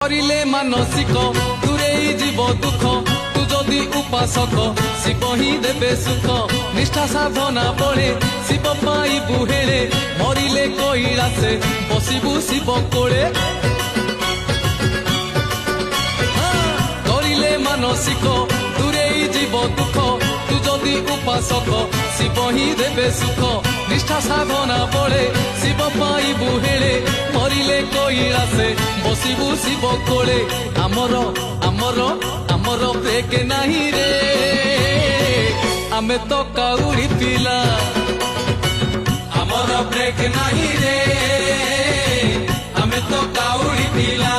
करिले मानसिक दूरेई जीव दुख तू जदि उपासक शिव ही देवे सुख निष्ठा साधना बड़े शिव पाइबु हेले मरिले कैलासे बसिबु शिव कोले करिले मानसिक दूरेई जीव दुख तू जदि उपासक शिव ही देवे सुख निष्ठा साधना बड़े शिव पाइबु हेले मरिले कैलासे बसिबु शिव कोले आमर आमर आमर ब्रेक नहीं रे आमे तो काउरी पिला आमर ब्रेक नहीं रे आमे तो काउरी पिला।